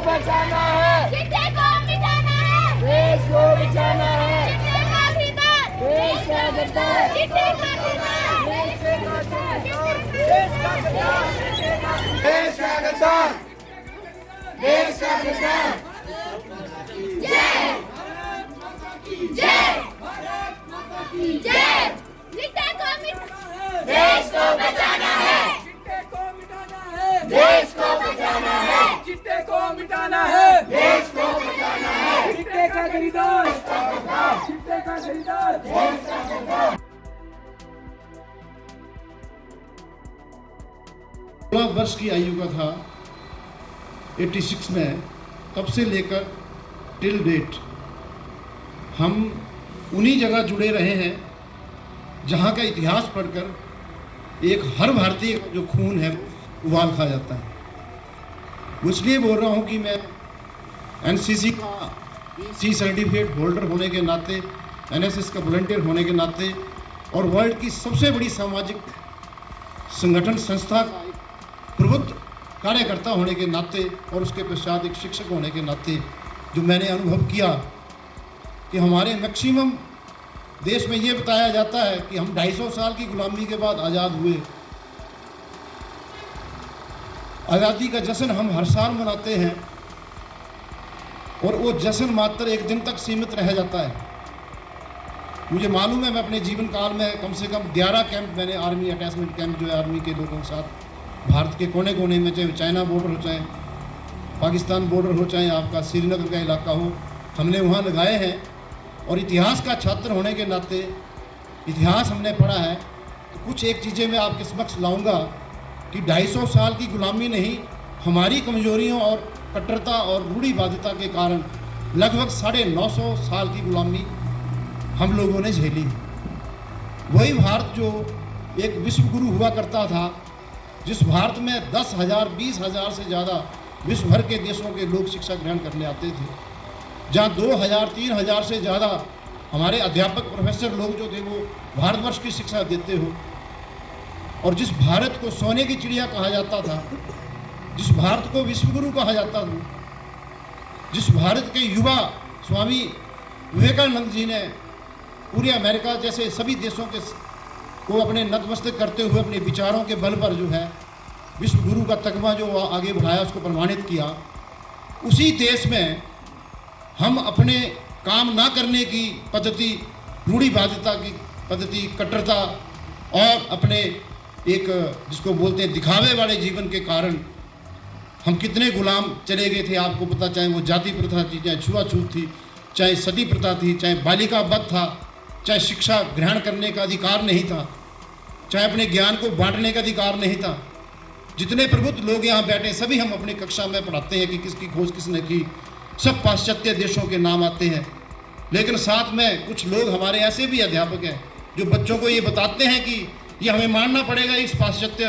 बचाना है, चिट्टे को मिटाना है, देश को बचाना है, चिट्टे का खिताब, देश का गद्दार, चिट्टे का खिताब, देश का गद्दार, देश का गद्दार, देश का गद्दार। जय जय जय। चिट्टे को देश को बचाना है, चिट्टे को मिटाना है, देश को बचाना है, चिट्टे को मिटाना है, देश को बचाना है, चिट्टे का खरीदार, चिट्टे का खरीदार। 16 वर्ष की आयु का था 86 में, तब से लेकर टिल डेट हम उन्हीं जगह जुड़े रहे हैं जहाँ का इतिहास पढ़कर एक हर भारतीय का जो खून है उबाल खा जाता है। वो इसलिए बोल रहा हूँ कि मैं एनसीसी का सी सर्टिफिकेट होल्डर होने के नाते, एनएसएस का वॉलंटियर होने के नाते और वर्ल्ड की सबसे बड़ी सामाजिक संगठन संस्था का एक प्रबुद्ध कार्यकर्ता होने के नाते और उसके पश्चात एक शिक्षक होने के नाते जो मैंने अनुभव किया कि हमारे मैक्सिमम देश में ये बताया जाता है कि हम 250 साल की गुलामी के बाद आज़ाद हुए। आज़ादी का जश्न हम हर साल मनाते हैं और वो जश्न मात्र एक दिन तक सीमित रह जाता है। मुझे मालूम है, मैं अपने जीवन काल में कम से कम 11 कैंप मैंने आर्मी अटैचमेंट कैंप जो है आर्मी के लोगों के साथ भारत के कोने कोने में, चाहे चाइना बॉर्डर हो, चाहे पाकिस्तान बॉर्डर हो, चाहे आपका श्रीनगर का इलाका हो, हमने वहाँ लगाए हैं। और इतिहास का छात्र होने के नाते इतिहास हमने पढ़ा है। तो कुछ एक चीज़ें मैं आपके समक्ष लाऊंगा कि 250 साल की गुलामी नहीं, हमारी कमजोरियों और कट्टरता और रूढ़िवादिता के कारण लगभग 950 साल की गुलामी हम लोगों ने झेली। वही भारत जो एक विश्व गुरु हुआ करता था, जिस भारत में 10,000 20,000 से ज़्यादा विश्व भर के देशों के लोग शिक्षा ग्रहण करने आते थे, जहाँ 2,000 3,000 से ज़्यादा हमारे अध्यापक प्रोफेसर लोग जो थे वो भारतवर्ष की शिक्षा देते हो, और जिस भारत को सोने की चिड़िया कहा जाता था, जिस भारत को विश्वगुरु कहा जाता था, जिस भारत के युवा स्वामी विवेकानंद जी ने पूरे अमेरिका जैसे सभी देशों के को अपने नतमस्तक करते हुए अपने विचारों के बल पर जो है विश्व गुरु का तगमा जो आगे बढ़ाया, उसको प्रमाणित किया, उसी देश में हम अपने काम ना करने की पद्धति, रूढ़िवादिता की पद्धति, कट्टरता और अपने एक जिसको बोलते हैं दिखावे वाले जीवन के कारण हम कितने गुलाम चले गए थे। आपको पता, चाहे वो जाति प्रथा थी, चाहे छुआछूत थी, चाहे सती प्रथा थी, चाहे बालिका वध था, चाहे शिक्षा ग्रहण करने का अधिकार नहीं था, चाहे अपने ज्ञान को बांटने का अधिकार नहीं था। जितने प्रबुद्ध लोग यहाँ बैठे सभी हम अपनी कक्षा में पढ़ाते हैं कि किसकी खोज किसने की, सब पाश्चात्य देशों के नाम आते हैं। लेकिन साथ में कुछ लोग हमारे ऐसे भी अध्यापक हैं जो बच्चों को ये बताते हैं कि ये हमें मानना पड़ेगा इस पाश्चात्य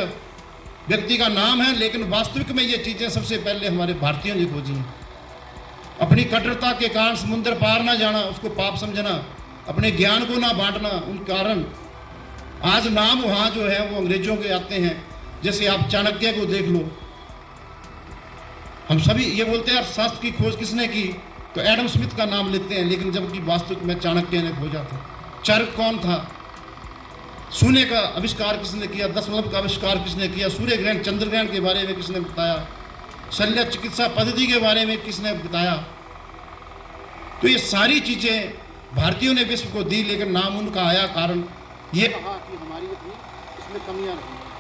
व्यक्ति का नाम है, लेकिन वास्तविक में ये चीज़ें सबसे पहले हमारे भारतीयों ने खोजी हैं। अपनी कट्टरता के कारण समुद्र पार ना जाना, उसको पाप समझना, अपने ज्ञान को ना बांटना, उन कारण आज नाम वहाँ जो है वो अंग्रेजों के आते हैं। जैसे आप चाणक्य को देख लो, हम सभी ये बोलते हैं यार शास्त्र की खोज किसने की, तो एडम स्मिथ का नाम लेते हैं, लेकिन जबकि वास्तविक में चाणक्य ने खोजा था। चरक कौन था, शून्य का आविष्कार किसने किया, दशमलव का आविष्कार किसने किया, सूर्य ग्रहण चंद्र ग्रहण के बारे में किसने बताया, शल्य चिकित्सा पद्धति के बारे में किसने बताया। तो ये सारी चीज़ें भारतीयों ने विश्व को दी, लेकिन नाम उनका आया, कारण ये कहा कि हमारी इसमें कमियां रही।